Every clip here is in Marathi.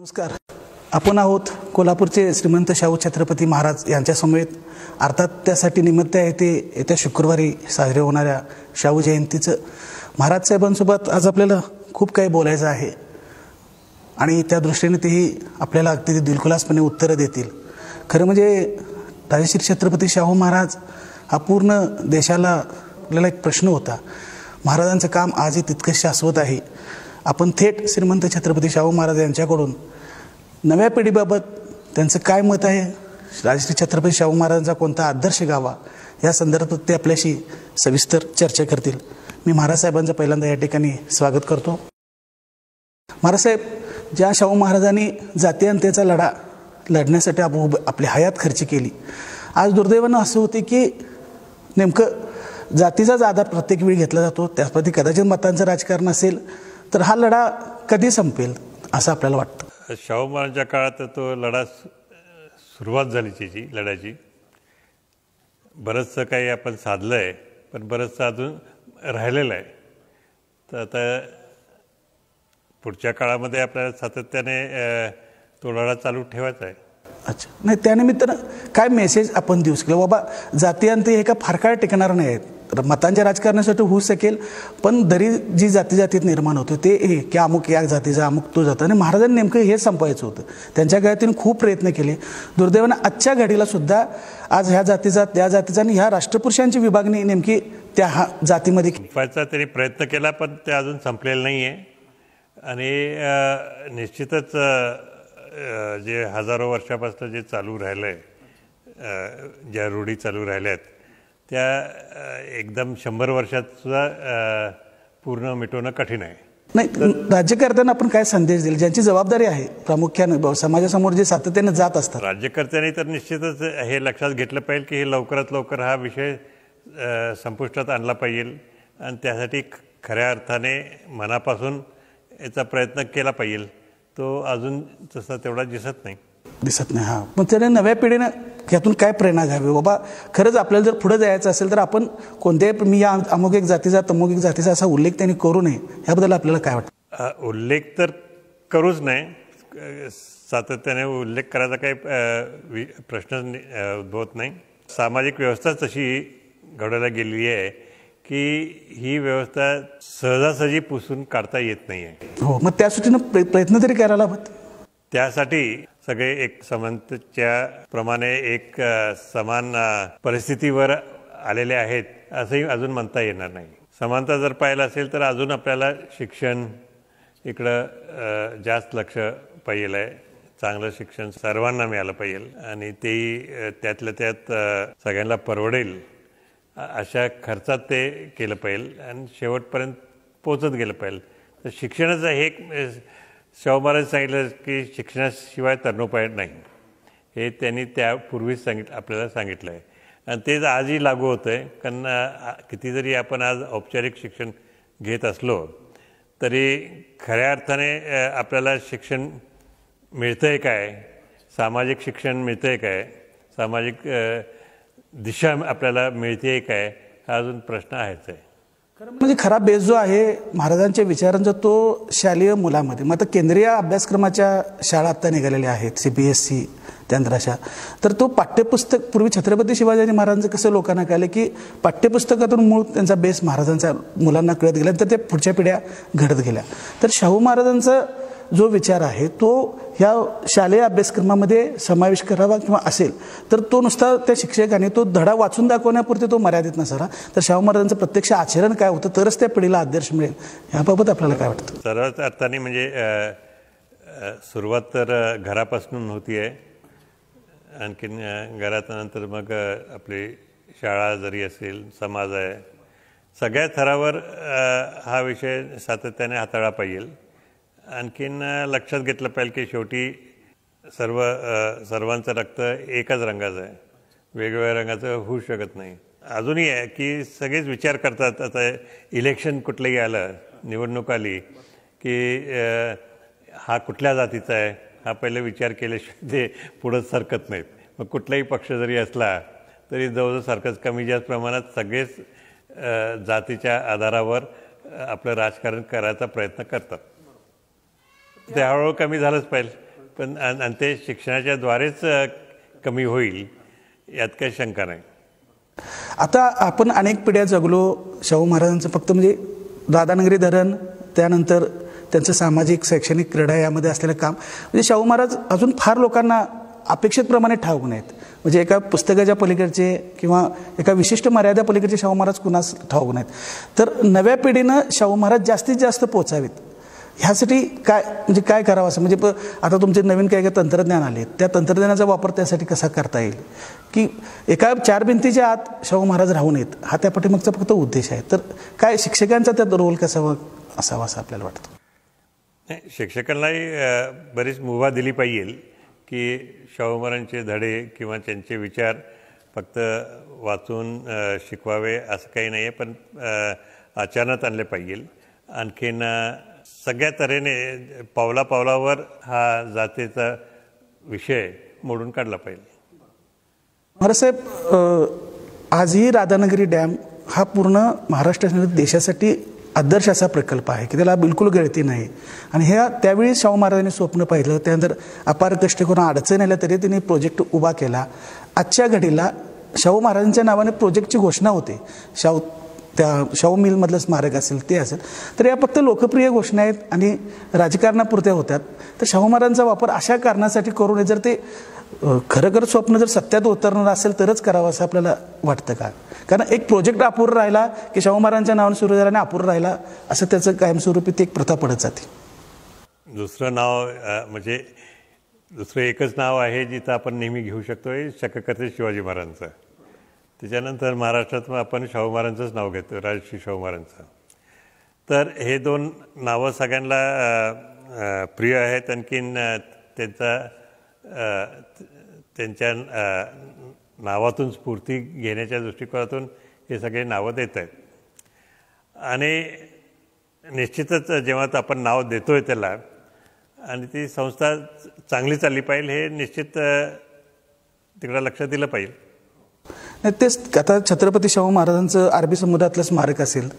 नमस्कार. आपण आहोत कोल्हापूरचे श्रीमंत शाहू छत्रपती महाराज यांच्या समेत. अर्थात त्यासाठी निमित्त आहे ते येत्या शुक्रवारी साजरे होणाऱ्या शाहू जयंतीचं. महाराज साहेबांसोबत आज आपल्याला खूप काही बोलायचं आहे आणि त्या दृष्टीने तेही आपल्याला अगदी दिलखुलासपणे उत्तरं देतील. खरं म्हणजे राजश्री छत्रपती शाहू महाराज हा पूर्ण देशाला आपल्याला एक प्रश्न होता. महाराजांचं काम आजही तितकंच शाश्वत आहे. आपण थेट श्रीमंत छत्रपती शाहू महाराज यांच्याकडून नव्या पिढीबाबत त्यांचं काय मत आहे, राजश्री छत्रपती शाहू महाराजांचा कोणता आदर्श गावा या संदर्भात ते आपल्याशी सविस्तर चर्चा करतील. मी महाराज साहेबांचं पहिल्यांदा या ठिकाणी स्वागत करतो. महाराज साहेब, ज्या शाहू महाराजांनी जातीयंतेचा लढा लढण्यासाठी आपली हयात खर्च केली, आज दुर्दैवानं असं होते की नेमकं जातीचाच आधार प्रत्येक वेळी घेतला जातो. त्याप्रती कदाचित मतांचं राजकारण असेल तर हा लढा कधी संपेल असं आपल्याला वाटतं? शाहू महाराजांच्या काळात तो लढा सुरुवात झाली त्याची लढायची. बरंचसं काही आपण साधलं आहे, पण बरंचसं अजून राहिलेलं आहे. तर आता पुढच्या काळामध्ये आपल्याला सातत्याने तो लढा चालू ठेवायचा आहे. अच्छा, नाही त्यानिमित्तानं काय मेसेज आपण देऊ शकलो? बाबा जातीयंत हे का फार काळ टिकणार नाही आहेत. मतांच्या राजकारणासाठी होऊ शकेल, पण दरी जी जातीत निर्माण होते ते हे की अमुक या जातीचा अमुक तो जाता, आणि महाराजांनी नेमकं हे संपवायचं होतं. त्यांच्या काळात खूप प्रयत्न केले. दुर्दैवानं आजच्या घडीला सुद्धा आज ह्या जातीचा त्या जातीचा आणि ह्या राष्ट्रपुरुषांची विभागणी नेमकी त्या जातीमध्ये संपवायचा त्यांनी प्रयत्न केला, पण ते अजून संपलेलं नाही आहे. आणि निश्चितच जे हजारो वर्षापासून जे चालू राहिलं आहे, ज्या रूढी चालू राहिल्या आहेत त्या एकदम 100 वर्षात सुद्धा पूर्ण मिटवणं कठीण आहे. नाही, राज्यकर्त्यांना आपण काय संदेश दिले, ज्यांची जबाबदारी आहे प्रामुख्याने समाजासमोर जे सातत्याने जात असतात? राज्यकर्त्यांनी तर निश्चितच हे लक्षात घेतलं पाहिजे की हे लवकरात लवकर हा विषय संपुष्टात आणला पाहिजे आणि त्यासाठी खऱ्या अर्थाने मनापासून याचा प्रयत्न केला पाहिजे. तो अजून तसा तेवढा दिसत नाही. हां, पण त्याने नव्या पिढीनं यातून काय प्रेरणा घ्यावी? बाबा खरंच आपल्याला जर पुढे जायचं असेल तर आपण कोणत्याही मी या अमुक एक जातीचा तमुक एक जातीचा असा उल्लेख त्यांनी करू नये, ह्याबद्दल आपल्याला काय वाटतं? उल्लेख तर करूच नाही. सातत्याने उल्लेख करायचा काही प्रश्नच उद्भवत नाही. सामाजिक व्यवस्था तशी घडवल्या गेलेली आहे की ही व्यवस्था सहजासहजी पुसून काढता येत नाही आहे. हो, मग त्यासाठी प्रयत्न तरी करायला हवेत. त्यासाठी सगळे एक समानतेच्या प्रमाणे एक समान परिस्थितीवर आलेले आहेत असंही अजून म्हणता येणार नाही. समानता जर पाहिलं असेल तर अजून आपल्याला शिक्षण इकडं जास्त लक्ष पाहिजे आहे. चांगलं शिक्षण सर्वांना मिळालं पाहिजे आणि तेही त्यातल्या त्यात सगळ्यांना परवडेल अशा खर्चात ते केलं पाहिजे आणि शेवटपर्यंत पोचत गेलं पाहिजे. तर शिक्षणाचं हे एक शाहू महाराज सांगितलं की शिक्षणाशिवाय तरणोपाय नाही, हे त्यांनी त्यापूर्वीच आपल्याला सांगितलं आहे आणि तेच आजही लागू होतं आहे. कारण किती जरी आपण आज औपचारिक शिक्षण घेत असलो तरी खऱ्या अर्थाने आपल्याला शिक्षण मिळतं आहे काय, सामाजिक शिक्षण मिळतं आहे काय, सामाजिक दिशा आपल्याला मिळते आहे काय, हा अजून प्रश्न आहेच आहे. म्हणजे खरा बेस जो आहे महाराजांच्या विचारांचा तो शालेय मुलामध्ये, मग आता केंद्रीय अभ्यासक्रमाच्या शाळा आता निघालेल्या आहेत, CBSE त्यानंतर अशा, तर तो पाठ्यपुस्तक पूर्वी छत्रपती शिवाजी महाराजांचं कसं लोकांना कळलं की पाठ्यपुस्तकातून मूळ त्यांचा बेस महाराजांचा मुलांना कळत गेला, तर ते पुढच्या पिढ्या घडत गेल्या. तर शाहू महाराजांचा जो विचार आहे तो ह्या शालेय अभ्यासक्रमामध्ये समावेश करावा किंवा असेल तर तो नुसता त्या शिक्षकाने तो धडा वाचून दाखवण्यापुरते तो मर्यादित नसावा. तर शाहू महाराजांचं प्रत्यक्ष आचरण काय होतं तरच त्या पिढीला आदर्श मिळेल, याबाबत आपल्याला काय वाटतं? सर्वच अर्थाने म्हणजे सुरुवात तर घरापासून होती आहे. आणखीन घरात नंतर मग आपली शाळा जरी असेल, समाज आहे, सगळ्या थरावर हा विषय सातत्याने हाताळला पाहिजे. आणखीन लक्षात घेतलं पाहिजे की शेवटी सर्वांचं रक्त एकाच रंगाचं आहे, वेगवेगळ्या रंगाचं होऊ शकत नाही. अजूनही आहे की सगळेच विचार करतात. आता इलेक्शन कुठलंही आलं, निवडणूक आली की हा कुठल्या जातीचा आहे हा पहिले विचार केल्याशिवाय ते पुढं सरकत नाहीत. मग कुठलाही पक्ष जरी असला तरी जवळजवळ सारखंच कमी जास्त प्रमाणात सगळेच जातीच्या आधारावर आपलं राजकारण करायचा प्रयत्न करतात. ते हळूहळू कमी झालंच पाहिजे. पण आणि ते शिक्षणाच्या द्वारेच कमी होईल यात काही शंका नाही. आता आपण अनेक पिढ्या जगलो शाहू महाराजांचं, फक्त म्हणजे राधानगरी धरण, त्यानंतर त्यांचं सामाजिक शैक्षणिक क्रीडा यामध्ये असलेलं काम, म्हणजे शाहू महाराज अजून फार लोकांना अपेक्षितप्रमाणे ठाऊक नाहीत. म्हणजे एका पुस्तकाच्या पलीकडचे किंवा एका विशिष्ट मर्यादा पलीकडचे शाहू महाराज कुणास ठाऊक नाहीत. तर नव्या पिढीनं शाहू महाराज जास्तीत जास्त पोचावेत ह्यासाठी काय काय करावं असं, म्हणजे आता तुमचे नवीन काही तंत्रज्ञान आले, त्या तंत्रज्ञानाचा वापर त्यासाठी कसा करता येईल, की एका 4 भिंतीच्या आत शाहू महाराज राहू नयेत हा त्या पाठीमागचा फक्त उद्देश आहे. तर काय शिक्षकांचा त्यात रोल कसा असावा असं आपल्याला वाटतं? नाही, शिक्षकांनाही बरीच मुभा दिली पाहिजे की शाहू महाराजांचे धडे किंवा त्यांचे विचार फक्त वाचून शिकवावे असं काही नाही आहे, पण आचरणात आणले पाहिजे. आणखीन सगळ्या तऱ्हेने पावलापावलावर हा जातीचा विषय मोडून काढला पाहिजे. महाराजसाहेब, आजही राधानगरी डॅम हा पूर्ण महाराष्ट्र देशासाठी आदर्श असा प्रकल्प आहे की त्याला बिलकुल गळती नाही. आणि ह्या त्यावेळी शाहू महाराजांनी स्वप्न पाहिलं, त्यानंतर अपार कष्ट करून अडचण आल्या तरी त्यांनी प्रोजेक्ट उभा केला. आजच्या घडीला शाहू महाराजांच्या नावाने प्रोजेक्टची घोषणा होते, शाहू मिलमधलं स्मारक असेल ते असेल, तर या फक्त लोकप्रिय घोषणा आहेत आणि राजकारणापुरत्या होत्यात. तर शाहू महाराजांचा वापर अशा कारणासाठी करू नये, जर ते खरं स्वप्न जर सत्यात उतरणार असेल तरच करावं असं आपल्याला वाटतं का? कारण एक प्रोजेक्ट अपूर्ण राहिला की शाहू महाराजांच्या नावाने सुरू झाला आणि अपूर्ण राहिला असं त्याचं कायमस्वरूपी ती एक प्रथा पडत जाते. दुसरं नाव म्हणजे दुसरं एकच नाव आहे जिथं आपण नेहमी घेऊ शकतो, हे शककर्ते शिवाजी महाराजांचं. त्याच्यानंतर महाराष्ट्रात आपण शाहू महाराजांचंच नाव घेतो, राजश्री शाहू महाराजांचं. तर हे 2 नावं सगळ्यांना प्रिय आहेत. आणखीन त्यांच्या नावातून स्फूर्ती घेण्याच्या दृष्टिकोनातून हे सगळे नावं देत आहेत. आणि निश्चितच जेव्हा आपण नाव देतो आहे त्याला आणि ती संस्था चांगली चालली पाहिजे हे निश्चित तिकडं लक्ष दिलं पाहिजे. नाही, तेच आता छत्रपती शाहू महाराजांचं अरबी समुद्रातलं स्मारक असेल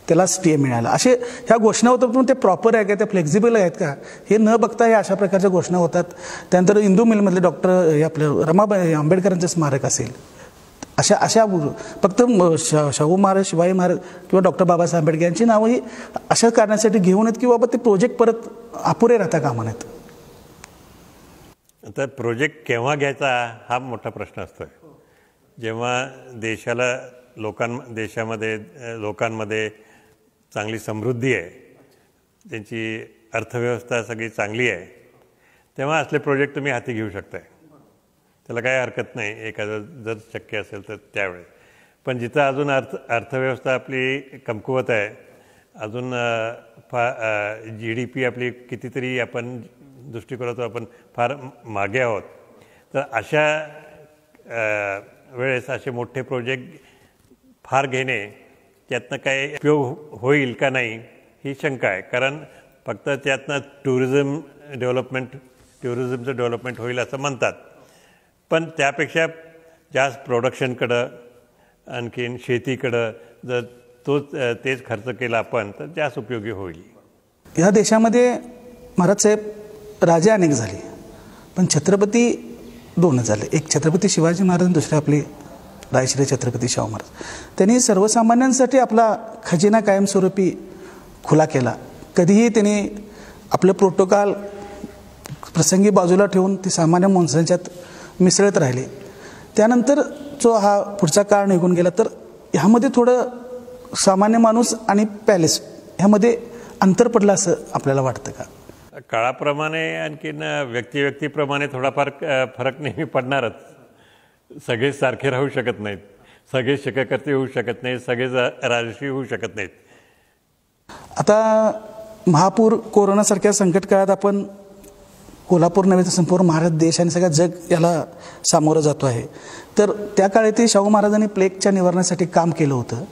त्याला स्टे मिळाला, असे ह्या घोषणा होतात, पण ते प्रॉपर आहे का, त्या फ्लेक्झिबल आहेत का हे न बघता हे अशा प्रकारच्या घोषणा होतात. त्यानंतर इंदू मिलमधले डॉक्टर आपलं रमाबाई आंबेडकरांचं स्मारक असेल, अशा फक्त शाहू महाराज, शिवाजी महाराज किंवा डॉक्टर बाबासाहेब आंबेडकर यांची नावं ही अशा कारणासाठी घेऊन येत की बाबा ते प्रोजेक्ट परत अपुरे राहता कामा नयेत. तर प्रोजेक्ट केव्हा घ्यायचा हा मोठा प्रश्न असतो. जेव्हा देशामध्ये लोकांमध्ये चांगली समृद्धी आहे, त्यांची अर्थव्यवस्था सगळी चांगली आहे, तेव्हा असले प्रोजेक्ट तुम्ही हाती घेऊ शकताय, त्याला काही हरकत नाही, एखादं जर शक्य असेल तर त्यावेळेस. पण जिथं अजून अर्थव्यवस्था आपली कमकुवत आहे, अजून GDP आपली कितीतरी आपण दृष्टिकोनातून आपण फार मागे आहोत, तर अशा वेळेस असे मोठे प्रोजेक्ट फार घेणे त्यातनं काही उपयोग होईल का नाही ही शंका आहे. कारण फक्त त्यातनं टुरिझमचं डेव्हलपमेंट होईल असं म्हणतात, पण त्यापेक्षा जास्त प्रोडक्शनकडं आणखीन शेतीकडं जर तेच खर्च केला आपण तर जास्त उपयोगी होईल. ह्या देशामध्ये महाराजसाहेब राजे अनेक झाले, पण छत्रपती 2 झाले. एक छत्रपती शिवाजी महाराज, दुसरे आपले रायश्री छत्रपती शाहू महाराज. त्यांनी सर्वसामान्यांसाठी आपला खजिना कायमस्वरूपी खुला केला. कधीही त्यांनी आपलं प्रोटोकॉल प्रसंगी बाजूला ठेवून ते सामान्य माणसांच्यात मिसळत राहिले. त्यानंतर जो हा पुढचा काळ निघून गेला, तर ह्यामध्ये थोडं सामान्य माणूस आणि पॅलेस ह्यामध्ये अंतर पडलं असं आपल्याला वाटतं का? काळाप्रमाणे आणखीन व्यक्तिप्रमाणे थोडाफार फरक नेहमी पडणारच. सगळेच सारखे राहू शकत नाहीत, सगळे शककर्ते होऊ शकत नाहीत, सगळेच राजश्री होऊ शकत नाहीत. आता महापूर, कोरोनासारख्या संकट काळात आपण कोल्हापूर नव्हे तर संपूर्ण भारत देश आणि सगळं जग याला सामोरं जातो आहे. तर त्या काळी ते शाहू महाराजांनी प्लेगच्या निवारणासाठी काम केलं होतं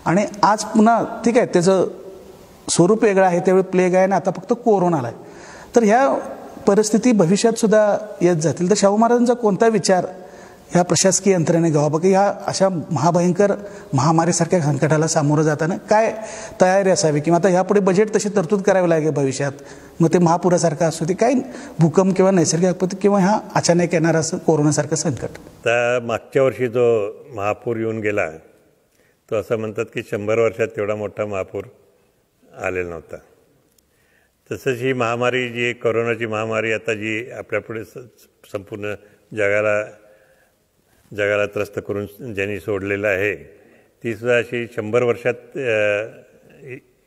आणि आज पुन्हा ठीक आहे त्याचं स्वरूप वेगळं आहे, त्यावेळी प्लेग आहे आणि आता फक्त कोरोनाला आहे. तर ह्या परिस्थिती भविष्यात सुद्धा येत जातील. तर शाहू महाराजांचा कोणता विचार ह्या प्रशासकीय यंत्रणेने घ्यावा बघा. ह्या अशा महाभयंकर महामारीसारख्या संकटाला सामोरं जाताना काय तयारी असावी किंवा आता ह्यापुढे बजेट तशी तरतूद करावी लागेल भविष्यात. मग ते महापुरासारखं असू ते काही भूकंप किंवा नैसर्गिक आपत्ती किंवा ह्या अचानक येणारं असं कोरोनासारखं संकट. तर मागच्या वर्षी जो महापूर येऊन गेला तो असं म्हणतात की 100 वर्षात तेवढा मोठा महापूर आलेला नव्हता. तसंच ही महामारी जी कोरोनाची महामारी आता जी आपल्यापुढे संपूर्ण जगाला त्रस्त करून ज्यांनी सोडलेलं आहे तीसुद्धा अशी 100 वर्षात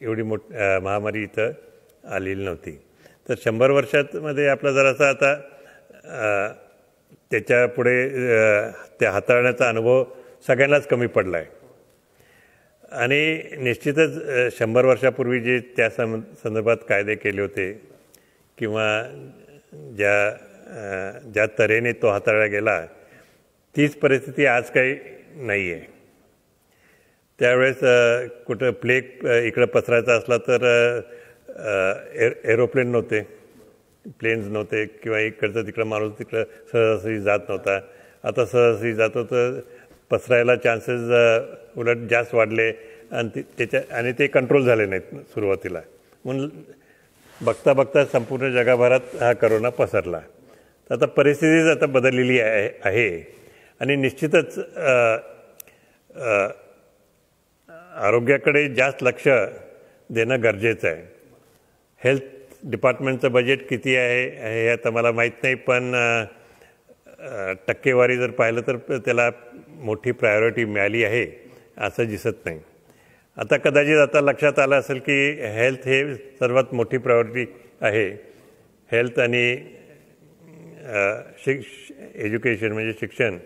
एवढी महामारी इथं आलेली नव्हती. तर 100 वर्षांमध्ये आपला जरासा आता त्याच्या पुढे त्या हाताळण्याचा अनुभव सगळ्यांनाच कमी पडला आहे. आणि निश्चितच 100 वर्षापूर्वी जे त्या संदर्भात कायदे केले होते किंवा ज्या तऱ्हेने तो हाताळला गेला तीच परिस्थिती आज काही नाही आहे. त्यावेळेस कुठं प्लेग इकडं पसरायचा असला तर एरोप्लेन नव्हते, प्लेन्स नव्हते किंवा इकडचं तिकडं माणूस तिकडं सहजासहजी जात नव्हता. आता सहजासहजी जातो तर पसरायला चान्सेस उलट जास्त वाढले आणि ते कंट्रोल झाले नाहीत सुरुवातीला. म्हणून बघता बघता संपूर्ण जगभरात हा करोना पसरला. तर आता परिस्थितीच आता बदललेली आहे आणि निश्चितच आरोग्याकडे जास्त लक्ष देणं गरजेचं आहे. हेल्थ डिपार्टमेंटचं बजेट किती आहे हे आता मला माहीत नाही, पण टक्केवारी जर पाहिलं तर त्याला मोठी प्रायोरिटी मिळाली आहे असं दिसत नाही. आता कदाचित आता लक्षात आलं असेल की हेल्थ हे सर्वात मोठी प्रायोरिटी आहे. हेल्थ आणि एज्युकेशन म्हणजे शिक्षण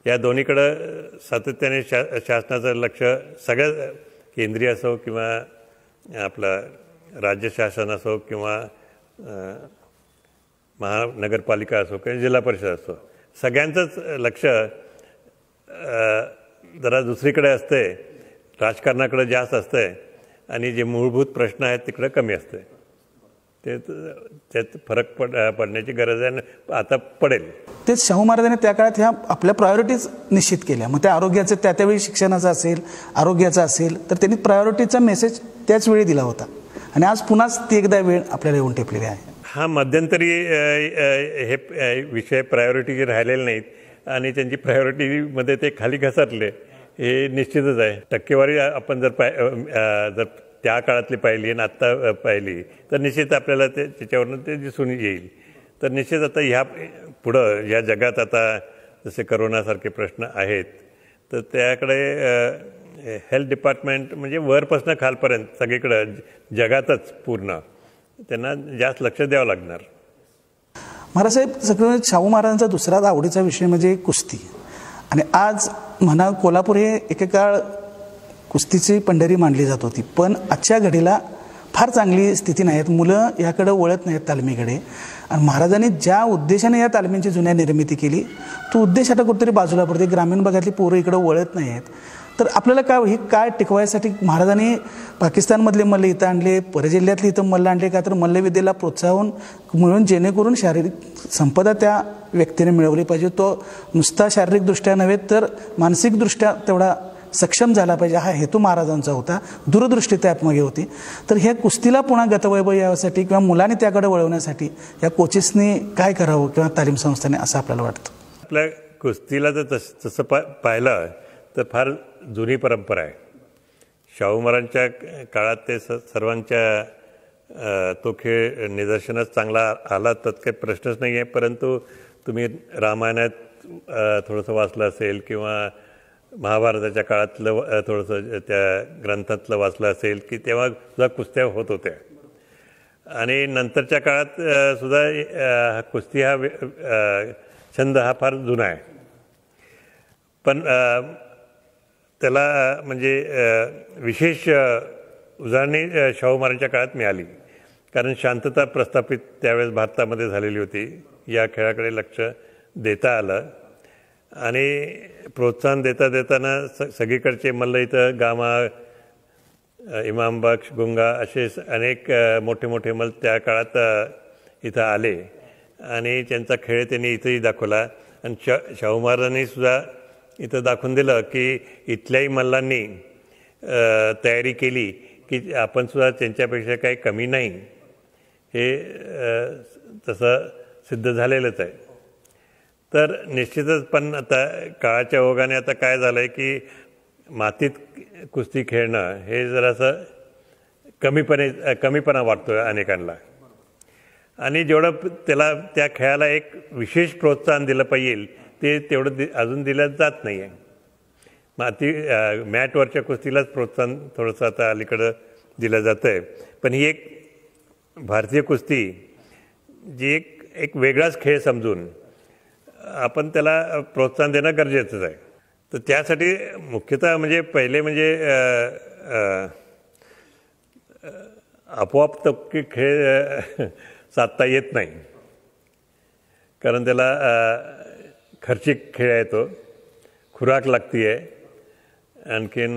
या दोन्हीकडं सातत्याने शासनाचं लक्ष सगळ्या केंद्रीय असो किंवा आपलं राज्य शासन असो किंवा महानगरपालिका असो किंवा जिल्हा परिषद असो सगळ्यांचंच लक्ष जरा दुसरीकडे असते, राजकारणाकडे जास्त असते आणि जे मूलभूत प्रश्न आहेत तिकडे कमी असते. त्यात फरक पडण्याची गरज आहे, आता पडेल. तेच शाहू महाराजांनी त्या काळात ह्या आपल्या प्रायोरिटीज निश्चित केल्या. मग त्या आरोग्याचं त्यावेळी शिक्षणाचं असेल, आरोग्याचं असेल तर त्यांनी प्रायोरिटीचा मेसेज त्याच वेळी दिला होता आणि आज पुन्हाच ती एकदा वेळ आपल्याला येऊन टेपलेली आहे. हा मध्यंतरी हे विषय प्रायोरिटी राहिलेले नाहीत आणि त्यांची प्रायोरिटीमध्ये ते खाली घसरले हे निश्चितच आहे. टक्केवारी आपण जर त्या काळातली पाहिली आणि आत्ता पाहिली तर निश्चित आपल्याला त्याच्यावरनं ते दिसून येईल. तर निश्चित आता ह्या पुढं या जगात आता जसे करोनासारखे प्रश्न आहेत तर त्याकडे हेल्थ डिपार्टमेंट म्हणजे वरपासून खालपर्यंत सगळीकडं जगातच पूर्ण त्यांना जास्त लक्ष द्यावं लागणार. महाराजसाहेब, सगळं शाहू महाराजांचा दुसरा आवडीचा विषय म्हणजे कुस्ती. आणि आज म्हणा कोल्हापूर हे एकेकाळ कुस्तीची पंढरी मानली जात होती, पण आजच्या घडीला फार चांगली स्थिती नाही आहेत. मुलं याकडे वळत नाहीत तालमीकडे. आणि महाराजांनी ज्या उद्देशाने या तालमींची जुन्या निर्मिती केली तो उद्देश आता कुठेतरी बाजूला पडते. ग्रामीण भागातली पोरं इकडं वळत नाही आहेत. तर आपल्याला काय टिकवायसाठी महाराजांनी पाकिस्तानमधले मल्ल इथं आणले, परजिल्ह्यातले इथं मल्ल आणले का तर मल्लविद्येला प्रोत्साहन मिळून जेणेकरून शारीरिक संपदा त्या व्यक्तीने मिळवली पाहिजे. तो नुसता शारीरिकदृष्ट्या नव्हे तर मानसिकदृष्ट्या तेवढा सक्षम झाला पाहिजे हा हेतू महाराजांचा होता. दूरदृष्टी त्यामागे होती. तर ह्या कुस्तीला पुन्हा गतवैभव यासाठी किंवा मुलांनी त्याकडे वळवण्यासाठी या कोचेसनी काय करावं किंवा तालीम संस्थेने असं आपल्याला वाटतं? आपल्या कुस्तीला जर तसं पाहिलं तर फार जुनी परंपरा आहे. शाहू महाराजांच्या काळात ते सर्वांच्या तो खेळ निदर्शनास चांगला आला तर काही प्रश्नच नाही आहे. परंतु तुम्ही रामायणात थोडंसं वाचलं असेल किंवा महाभारताच्या काळातलं थोडंसं त्या ग्रंथातलं वाचलं असेल की तेव्हा सुद्धा कुस्त्या होत होत्या आणि नंतरच्या काळात सुद्धा कुस्ती हा छंद हा फार जुना आहे. पण त्याला म्हणजे विशेष उजळणी शाहू महाराजांच्या काळात मिळाली कारण शांतता प्रस्थापित त्यावेळेस भारतामध्ये झालेली होती. या खेळाकडे लक्ष देता आलं आणि प्रोत्साहन देताना सगळीकडचे मल्ल इथं गामा, इमाम बख्श, गुंगा असे अनेक मोठे मोठे मल्ल त्या काळात इथं आले आणि त्यांचा खेळ त्यांनी इथंही दाखवला आणि शाहू महाराजांनी सुद्धा इथं दाखवून दिलं की इथल्याही मल्लांनी तयारी केली की आपण सुद्धा त्यांच्यापेक्षा काही कमी नाही, हे तसं सिद्ध झालेलंच आहे. तर निश्चितच पण आता काळाच्या ओघाने आता काय झालं आहे की मातीत कुस्ती खेळणं हे जरासं कमीपणा वाटतो आहे अनेकांना, आणि जेवढं त्याला त्या खेळाला एक विशेष प्रोत्साहन दिलं पाहिजे ते तेवढं अजून दिलं जात नाही आहे. मॅटवरच्या कुस्तीलाच प्रोत्साहन थोडंसं आता अलीकडं दिलं जातं आहे. पण ही एक भारतीय कुस्ती जी एक वेगळाच खेळ समजून आपण त्याला प्रोत्साहन देणं गरजेचंच आहे. तर त्यासाठी मुख्यतः म्हणजे पहिले म्हणजे आपोआप तबके खेळ साधता येत नाही, कारण त्याला खर्चिक खेळ आहे, तो खुराक लागती आहे, आणखीन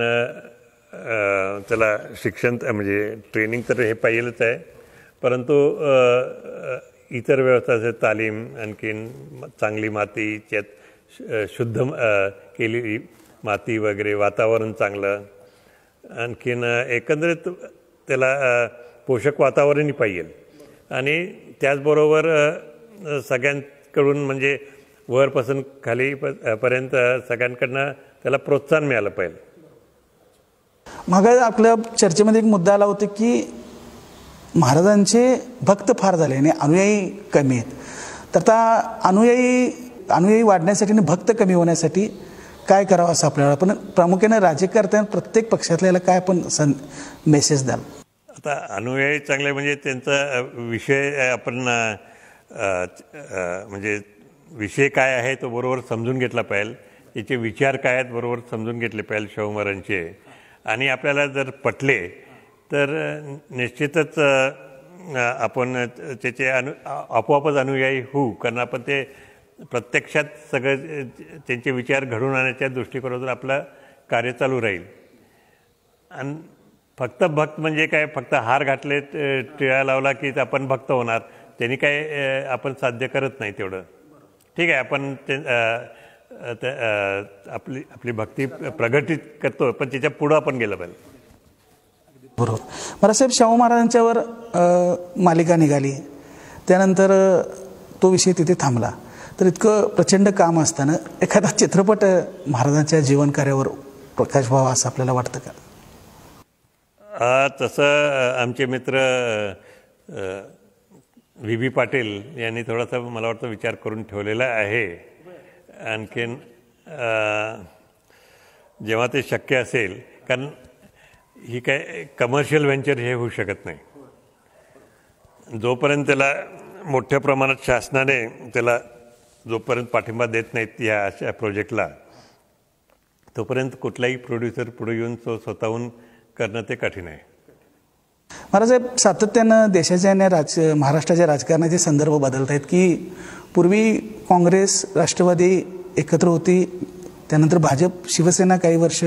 त्याला शिक्षण म्हणजे ट्रेनिंग तर हे पाहिजेलच आहे, परंतु इतर व्यवस्था असेल, तालीम, आणखीन चांगली माती, त्यात शुद्ध केलेली माती वगैरे, वातावरण चांगलं, आणखीन एकंदरीत त्याला पोषक वातावरणही पाहिजे, आणि त्याचबरोबर सगळ्यांकडून म्हणजे वरपासून खाली पर्यंत सगळ्यांकडनं त्याला प्रोत्साहन मिळालं पाहिजे. मग आपल्या चर्चेमध्ये एक मुद्दा आला होता की महाराजांचे भक्त फार झाले आणि अनुयायी कमी आहेत. तर आता अनुयायी वाढण्यासाठी आणि भक्त कमी होण्यासाठी काय करावं असं आपल्याला, पण प्रामुख्याने राजकारत्यांना प्रत्येक पक्षातल्याला काय आपण मेसेज द्याल? आता अनुयायी चांगले म्हणजे त्यांचा विषय आपण म्हणजे विषय काय आहे तो बरोबर समजून घेतला पाहिजे, त्याचे विचार काय आहेत बरोबर समजून घेतले पाहिजे शाहू महाराजांचे, आणि आपल्याला जर पटले तर निश्चितच आपण त्याचे आपोआपच अनुयायी होऊ, कारण आपण ते प्रत्यक्षात सगळं त्यांचे विचार घडवून आणण्याच्या दृष्टिकोनातून आपलं कार्य चालू राहील. आणि फक्त भक्त म्हणजे काय, फक्त हार घातले, टिळा लावला की आपण भक्त होणार, त्यांनी काय आपण साध्य करत नाही तेवढं. ठीक आहे, आपण आपली भक्ती प्रगटित करतो, पण त्याच्या पुढं आपण गेलं पाहिजे. बरोबर. महाराजसाहेब, शाहू महाराजांच्यावर मालिका निघाली, त्यानंतर तो विषय तिथे थांबला. तर इतकं प्रचंड काम असताना एखादा चित्रपट महाराजांच्या जीवनकार्यावर प्रकाश व्हावा असं आपल्याला वाटतं का? तसं आमचे मित्र व्ही पाटील यांनी थोडासा मला वाटतं विचार करून ठेवलेला आहे. आणखीन जेव्हा ते शक्य असेल, कारण ही काय कमर्शियल व्हेंचर हे होऊ शकत नाही, जोपर्यंत त्याला मोठ्या प्रमाणात शासनाने त्याला जोपर्यंत पाठिंबा देत नाहीत या अशा प्रोजेक्टला, तोपर्यंत कुठलाही प्रोड्युसर पुढे येऊन तो स्वतःहून करणं ते कठीण आहे. महाराजसाहेब, सातत्यानं देशाच्या आणि महाराष्ट्राच्या राजकारणाचे संदर्भ बदलत आहेत की पूर्वी काँग्रेस राष्ट्रवादी एकत्र होती, त्यानंतर भाजप शिवसेना काही वर्ष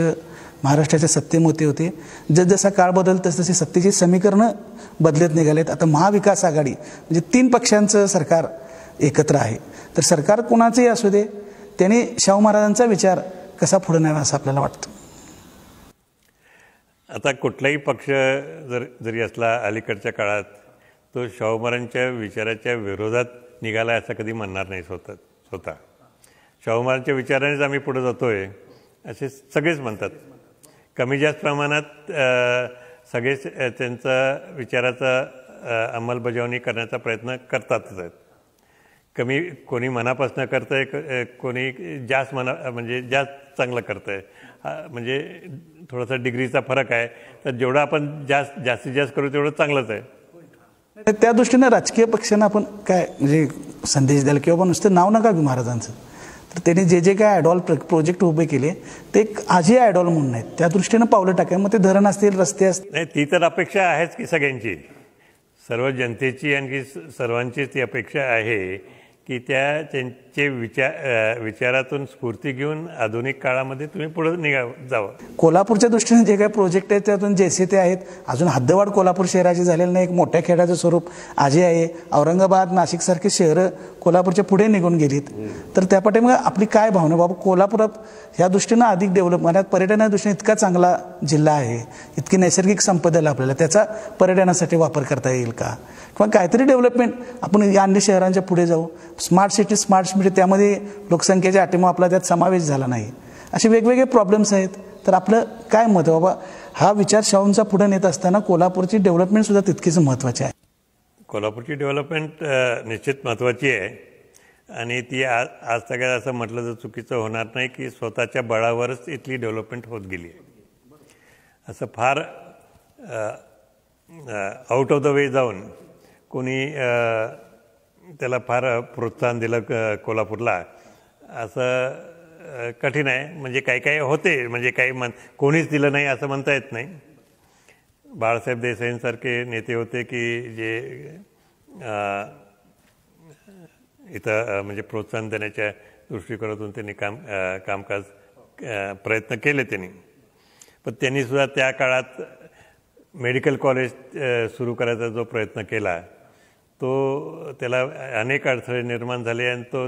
महाराष्ट्राच्या सत्तेमध्ये होते. जसजसा काळ बदल तसतशी सत्तेची समीकरणं बदलत निघालेत. आता महाविकास आघाडी म्हणजे 3 पक्षांचं सरकार एकत्र आहे. तर सरकार कोणाचंही असू दे, त्याने शाहू महाराजांचा विचार कसा पुढे न्यावा असं आपल्याला वाटतं? आता कुठलाही पक्ष जरी असला अलीकडच्या काळात, तो शाहू महाराजांच्या विचाराच्या विरोधात निघाला असं कधी म्हणणार नाही स्वतः. शाहू महाराजांच्या विचारानेच आम्ही पुढे जातोय असे सगळेच म्हणतात. कमी जास्त प्रमाणात सगळेच त्यांचा विचाराचा अंमलबजावणी करण्याचा प्रयत्न करतातच आहेत. कोणी मनापासून करतं आहे, कोणी जास्त म्हणजे जास्त चांगलं करतं आहे. म्हणजे थोडासा डिग्रीचा फरक आहे. तर जेवढं आपण जास्तीत जास्त करू तेवढं चांगलंच आहे. त्या दृष्टीनं राजकीय पक्षांना आपण काय म्हणजे संदेश द्याल, किंवा नुसतं नाव नका घेऊ महाराजांचं, तर त्यांनी जे काय आयडॉल प्रोजेक्ट उभे केले ते आजही आयडॉल म्हणून आहेत, त्या दृष्टीनं पावलं टाकाय. मग ते धरण असतील, रस्ते असतील, नाही ती तर अपेक्षा आहेच की सगळ्यांची, सर्व जनतेची, आणखी सर्वांचीच ती अपेक्षा आहे की त्यांचे विचारातून स्फूर्ती घेऊन आधुनिक काळामध्ये तुम्ही पुढे जावं. कोल्हापूरच्या दृष्टीने जे काही प्रोजेक्ट आहेत त्यातून जैसे ते आहेत. अजून हद्दवाढ कोल्हापूर शहराची झालेलं नाही. एक मोठ्या खेड्याचं स्वरूप आजी आहे. औरंगाबाद नाशिकसारखी शहरं कोल्हापूरच्या पुढे निघून गेलीत. तर त्या पाठीमागे आपली काय भावना, बाबा कोल्हापुरात ह्या दृष्टीनं अधिक डेव्हलप, मला पर्यटनाच्या दृष्टीने इतका चांगला जिल्हा आहे, इतकी नैसर्गिक संपदा आपल्याला, त्याचा पर्यटनासाठी वापर करता येईल का, किंवा काहीतरी डेव्हलपमेंट आपण या अन्य शहरांच्या पुढे जाऊ. स्मार्ट सिटी त्यामध्ये लोकसंख्येच्या अटीमुळे आपला त्यात समावेश झाला नाही. असे वेगवेगळे प्रॉब्लेम्स आहेत. तर आपलं काय मत आहे बाबा, हा विचार शाहूंचा पुढे नेत असताना कोल्हापूरची डेव्हलपमेंट सुद्धा तितकीच महत्त्वाची आहे. कोल्हापूरची डेव्हलपमेंट निश्चित महत्त्वाची आहे आणि ती आज सगळ्यात असं म्हटलं तर चुकीचं होणार नाही की स्वतःच्या बळावरच इथली डेव्हलपमेंट होत गेली आहे. असं far out of the way जाऊन कोणी त्याला फार प्रोत्साहन दिलं कोल्हापूरला असं कठीण आहे. म्हणजे काही होते, म्हणजे काही कोणीच दिलं नाही असं म्हणता येत नाही. बाळासाहेब देसाईंसारखे नेते होते की जे इथं म्हणजे प्रोत्साहन देण्याच्या दृष्टिकोनातून त्यांनी कामकाज प्रयत्न केले त्यांनी. पण त्यांनीसुद्धा त्या काळात मेडिकल कॉलेज सुरू करायचा जो प्रयत्न केला तो त्याला अनेक अडथळे निर्माण झाले आणि तो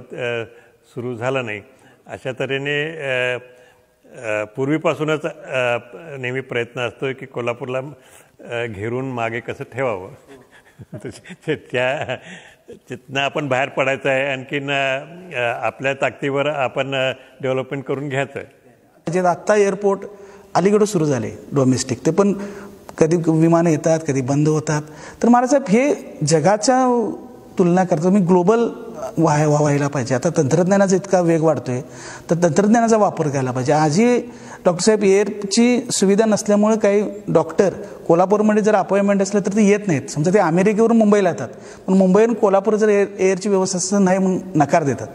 सुरू झाला नाही. अशा तऱ्हेने पूर्वीपासूनच नेहमी प्रयत्न असतो की कोल्हापूरला घेरून मागे कसं ठेवावं. तिथनं आपण बाहेर पडायचं आहे, आणखीन आपल्या ताकदीवर आपण डेव्हलपमेंट करून घ्यायचं आहे. आत्ता एअरपोर्ट अलीकडं सुरू झाले डोमेस्टिक, ते पण कधी विमानं येतात कधी बंद होतात. तर महाराज हे जगाच्या तुलना करता मी ग्लोबल व्हायला पाहिजे. आता तंत्रज्ञानाचा इतका वेग वाढतोय तर तंत्रज्ञानाचा वापर करायला पाहिजे. आजही डॉक्टरसाहेब एअरची सुविधा नसल्यामुळे काही डॉक्टर कोल्हापूरमध्ये जर अपॉइंटमेंट असलं तर ते येत नाहीत. समजा ते अमेरिकेवरून मुंबईला येतात, पण मुंबईवरून कोल्हापूर जर एअरची व्यवस्था नाही म्हणून नकार देतात.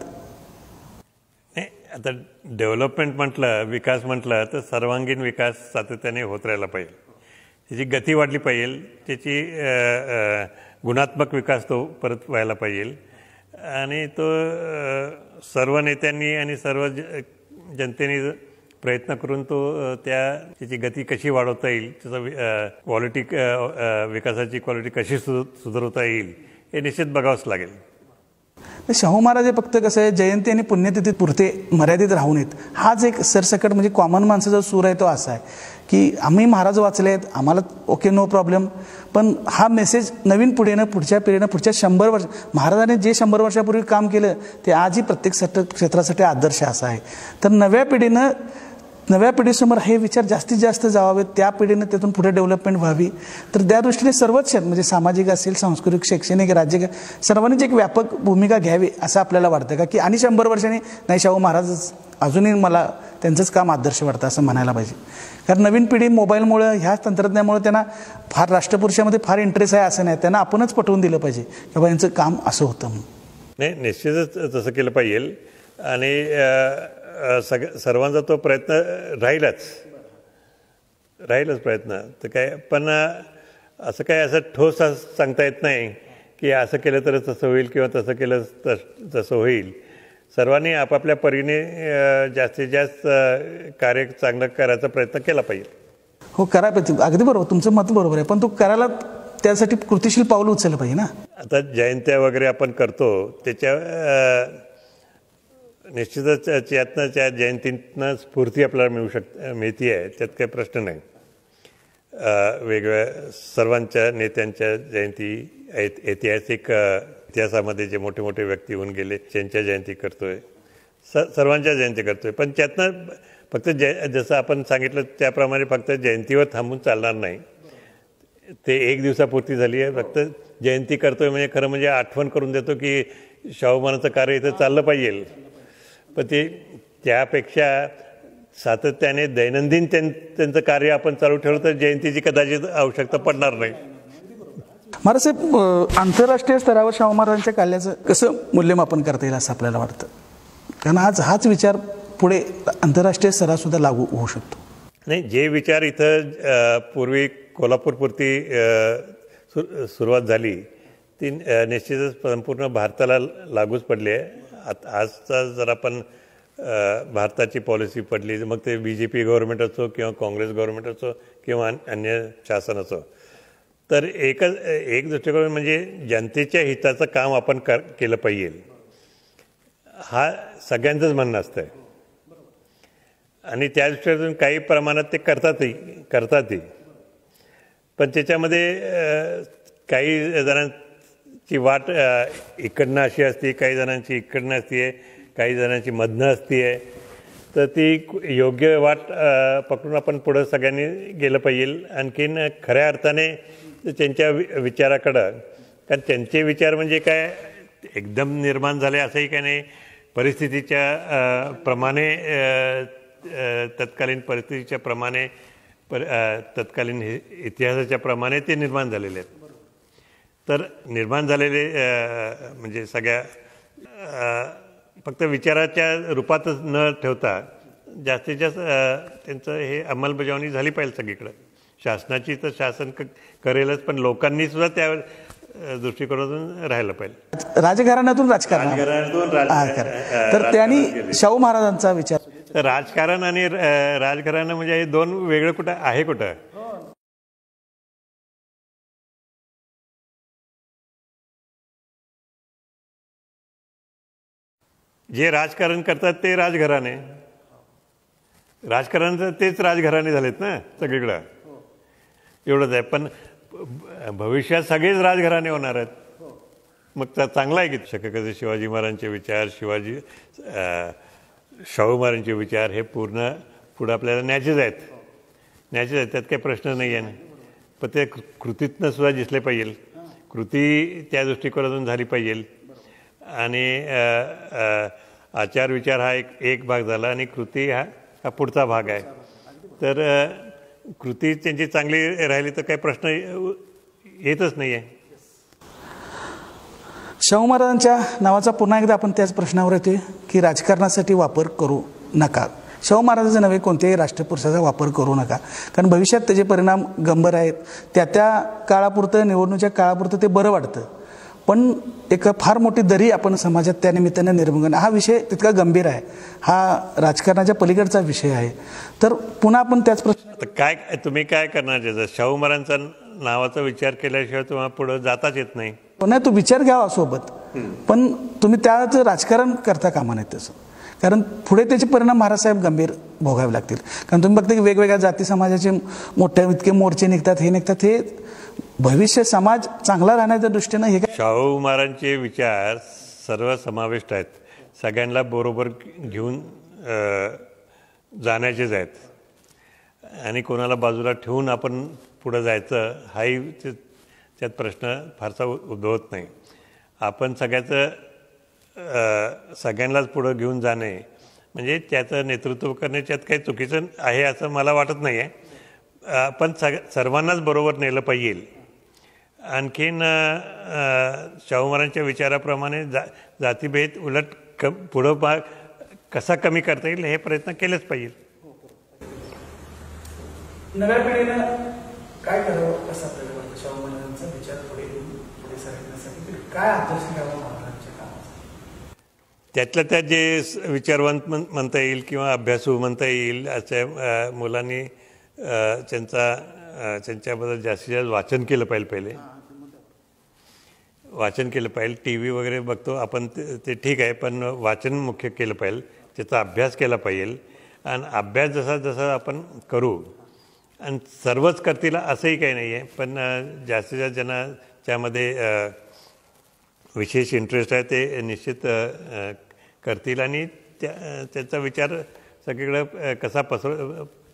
नाही, आता डेव्हलपमेंट म्हटलं, विकास म्हटलं तर सर्वांगीण विकास सातत्याने होत राहिला पाहिजे. त्याची गती वाढली पाहिजे, त्याची गुणात्मक विकास तो परत व्हायला पाहिजे आणि तो सर्व नेत्यांनी आणि सर्व जनतेने प्रयत्न करून तो त्याची गती कशी वाढवता येईल, त्याचा क्वालिटी विकासाची क्वालिटी कशी सुधारवता येईल हे निश्चित बघावंच लागेल. शाहू महाराज हे फक्त कसं आहे जयंती आणि पुण्यतिथी पुरते मर्यादित राहू नयेत. हाच एक सरसकट म्हणजे कॉमन माणसाचा सूर आहे तो असा आहे की आम्ही महाराज वाचले आहेत, आम्हाला ओके नो प्रॉब्लेम, पण हा मेसेज नवीन पिढीनं पुढच्या पिढीनं पुढच्या 100 वर्ष महाराजांनी जे 100 वर्षापूर्वी काम केलं ते आजही प्रत्येक क्षेत्रासाठी आदर्श असा आहे. तर नव्या पिढीसमोर हे विचार जास्तीत जास्त जावावेत, त्या पिढीनं त्यातून पुढे डेव्हलपमेंट व्हावी. तर त्या दृष्टीने सर्वच क्षेत्र म्हणजे सामाजिक असेल, सांस्कृतिक, शैक्षणिक, राज्य सर्वांनीच एक व्यापक भूमिका घ्यावी असं आपल्याला वाटतं का की आणि 100 वर्षांनी नाही शाहू महाराजच अजूनही मला त्यांचंच काम आदर्श वाटतं असं म्हणायला पाहिजे. कारण नवीन पिढी मोबाईलमुळं ह्या तंत्रज्ञानामुळे त्यांना फार राष्ट्रपुरुषामध्ये फार इंटरेस्ट आहे असं नाही, त्यांना आपणच पटवून दिलं पाहिजे की बाबा यांचं काम असं होतं म्हणून. नाही, निश्चितच तसं केलं पाहिजे आणि सर्वांचा तो प्रयत्न राहीलच प्रयत्न. तर काय पण असं ठोस सांगता येत नाही की असं केलं तरच तसं होईल किंवा तसं केलं तसं होईल. सर्वांनी आपापल्या परीने जास्तीत जास्त कार्य चांगलं करायचा प्रयत्न केला पाहिजे. हो, करायला पाहिजे. अगदी बरोबर, तुमचं मत बरोबर आहे, पण तो करायला त्यासाठी कृतिशील पाऊल उचललं पाहिजे ना. आता जयंत्या वगैरे आपण करतो त्याच्या निश्चितच त्यातनं त्या जयंतीतनं स्फूर्ती आपल्याला मिळते आहे, त्यात काही प्रश्न नाही. वेगवेगळ्या सर्वांच्या नेत्यांच्या जयंती, ऐतिहासिक इतिहासामध्ये जे मोठे मोठे व्यक्ती होऊन गेले त्यांच्या जयंती करतोय, सर्वांच्या जयंती करतोय. पण त्यातनं फक्त जसं आपण सांगितलं त्याप्रमाणे फक्त जयंतीवर थांबून चालणार नाही. ते एक दिवसापुरती झाली आहे, फक्त जयंती करतोय म्हणजे खरं म्हणजे आठवण करून देतो की शाहू महाराजांचं कार्य इथं चाललं पाहिजे. पण ते त्यापेक्षा सातत्याने दैनंदिन त्यांचं कार्य आपण चालू ठेवलं तर जयंतीची कदाचित आवश्यकता पडणार नाही. महाराज साहेब, आंतरराष्ट्रीय स्तरावर शाहू महाराजांच्या कार्याचं कसं मूल्यमापन करता येईल असं आपल्याला वाटतं? कारण आज हाच विचार पुढे आंतरराष्ट्रीय स्तरासुद्धा लागू होऊ शकतो. नाही, जे विचार इथं पूर्वी कोल्हापूरपुरती सुरुवात झाली ती निश्चितच संपूर्ण भारताला लागूच पडली आहे. आजचा जर आपण भारताची पॉलिसी पडली, मग ते BJP गव्हर्नमेंट असो किंवा काँग्रेस गव्हर्नमेंट असो किंवा अन्य शासन असो, तर एक दृष्टिकोन म्हणजे जनतेच्या हिताचं काम आपण केलं पाहिजे, हा सगळ्यांचंच म्हणणं असतं. आणि त्या दृष्टीतून काही प्रमाणात ते करतातही. पण त्याच्यामध्ये काही जणांची वाट इकडनं अशी असते, काही जणांची इकडनं असते, काही जणांची मधनं असते. तर ती योग्य वाट पकडून आपण पुढं सगळ्यांनी गेलं पाहिजे. आणखीन खऱ्या अर्थाने त्यांच्या विचाराकडं, कारण त्यांचे विचार म्हणजे काय एकदम निर्माण झाले असंही काही नाही, परिस्थितीच्या प्रमाणे तत्कालीन परिस्थितीच्या प्रमाणे तत्कालीन इतिहासाच्या प्रमाणे ते निर्माण झालेले आहेत. तर निर्माण झालेले म्हणजे सगळ्या फक्त विचाराच्या रूपातच न ठेवता जास्तीत जास्त त्यांचं हे अंमलबजावणी झाली पाहिजे सगळीकडं. शासनाची तर शासन करेलच, पण लोकांनी सुद्धा त्या दृष्टिकोनातून राहायला पाहिजे. राजघराण्यातून राजकारण, तर त्यांनी शाहू महाराजांचा विचार, राजकारण आणि राजघराणं म्हणजे हे दोन वेगळं कुठं आहे कुठं? जे राजकारण करतात ते राजघराणे, राजकारण तेच राजघराणे झालेत ना सगळीकडं, एवढंच आहे. पण भविष्यात सगळेच राजघराणे होणार आहेत. मग तर चांगलं आहे की शक्यतो शिवाजी महाराजांचे विचार, शाहू महाराजांचे विचार हे पुढं आपल्याला न्यायचेच आहेत, त्यात काही प्रश्न नाही आहे. पण ते कृतीतनं सुद्धा दिसले पाहिजे, कृती त्या दृष्टिकोनातून झाली पाहिजे. आणि आचार विचार हा एक भाग झाला आणि कृती हा पुढचा भाग आहे. तर कृती त्यांची चांगली राहिली तर काही प्रश्न येतच नाही आहे. शाहू महाराजांच्या नावाचा पुन्हा एकदा आपण त्याच प्रश्नावर येतोय की राजकारणासाठी वापर करू नका. शाहू महाराजांचे नव्हे, कोणत्याही राष्ट्रपुरुषाचा वापर करू नका, कारण भविष्यात त्याचे परिणाम गंभीर आहेत. त्या काळापुरतं, निवडणुकीच्या काळापुरतं ते बरं वाटतं, पण एक फार मोठी दरी आपण समाजात त्या निमित्ताने निर्माण, हा विषय तितका गंभीर आहे, हा राजकारणाच्या पलीकडचा विषय आहे. तर पुन्हा आपण त्याच प्रश्न, काय तुम्ही काय करणार? त्याचा शाहू महाराजांचा नावाचा विचार केल्याशिवाय तुम्हाला पुढे जाताच येत नाही. नाही, तो विचार घ्यावा सोबत, पण तुम्ही त्याच राजकारण करता कामा नये तसं, कारण पुढे त्याचे परिणाम महाराजसाहेब गंभीर भोगावे लागतील. कारण तुम्ही बघता की वेगवेगळ्या जाती समाजाचे मोठे इतके मोर्चे निघतात, हे भविष्य समाज चांगला राहण्याच्या दृष्टीनं हे शाहू महाराजांचे विचार सर्व समाविष्ट आहेत, सगळ्यांना बरोबर घेऊन जाण्याचेच आहेत. आणि कोणाला बाजूला ठेवून आपण पुढं जायचं हाही त्यात प्रश्न फारसा उद्भवत नाही. आपण सगळ्यांनाच पुढं घेऊन जाणे म्हणजे त्याचं नेतृत्व करण्याच्यात काही चुकीचं आहे असं मला वाटत नाही आहे. पण सर्वांनाच बरोबर नेलं पाहिजे. आणखीन शाहू महाराजांच्या विचाराप्रमाणे जातीभेद उलट पुढं कसा कमी करता येईल हे प्रयत्न केलेच पाहिजे. नव्या पिढीनं काय करावं कसं आपल्याला वाटतं? शाहू महाराजांचा विचार पुढे सरकण्यासाठी काय आदर्श घ्यावा महाराजांच्या कामाचा? त्यातल्या त्यात जे विचारवंत म्हणता येईल किंवा अभ्यासू म्हणता येईल अशा मुलांनी त्यांच्याबद्दल जास्तीत जास्त वाचन केलं पाहिजे. पहिले वाचन केलं पाहिजे. TV वगैरे बघतो आपण ते ठीक आहे, पण वाचन मुख्य केलं पाहिजे, त्याचा अभ्यास केला पाहिजे. आणि अभ्यास जसा आपण करू आणि सर्वच करतील असंही काही नाही आहे, पण जास्तीत जास्त ज्यांना त्यामध्ये विशेष इंटरेस्ट आहे ते निश्चित करतील आणि त्याचा विचार सगळीकडे कसा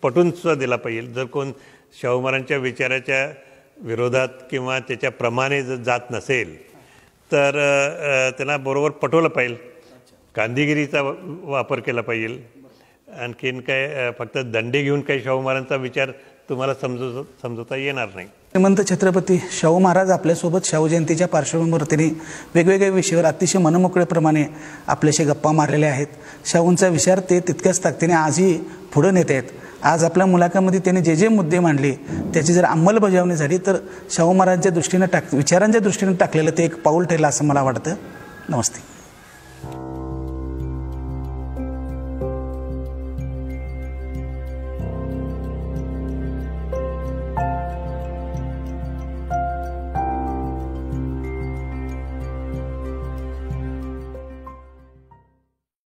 पटूनसुद्धा दिला पाहिजे. जर कोण शाहू महाराजांच्या विचाराच्या विरोधात किंवा त्याच्याप्रमाणे जर जात नसेल तर त्यांना बरोबर पटवलं पाहिजे. गांधीगिरीचा वापर केला पाहिजे. आणखीन काय फक्त दंडे घेऊन काही शाहू महाराजांचा विचार तुम्हाला समजवता येणार नाही. श्रीमंत छत्रपती शाहू महाराज आपल्यासोबत शाहू जयंतीच्या पार्श्वभूमीवर त्यांनी वेगवेगळ्या विषयावर अतिशय मनमोकळेप्रमाणे आपल्याशी गप्पा मारलेल्या आहेत. शाहूंचा विचार ते तितक्याच ताकदीने आजही पुढे नेत आहेत. आज आपल्या मुलाखतीमध्ये त्यांनी जे मुद्दे मांडले त्याची जर अंमलबजावणी झाली तर शाहू महाराजांच्या दृष्टीने विचारांच्या दृष्टीने टाकलेलं ते एक पाऊल ठरलं असं मला वाटतं. नमस्ते.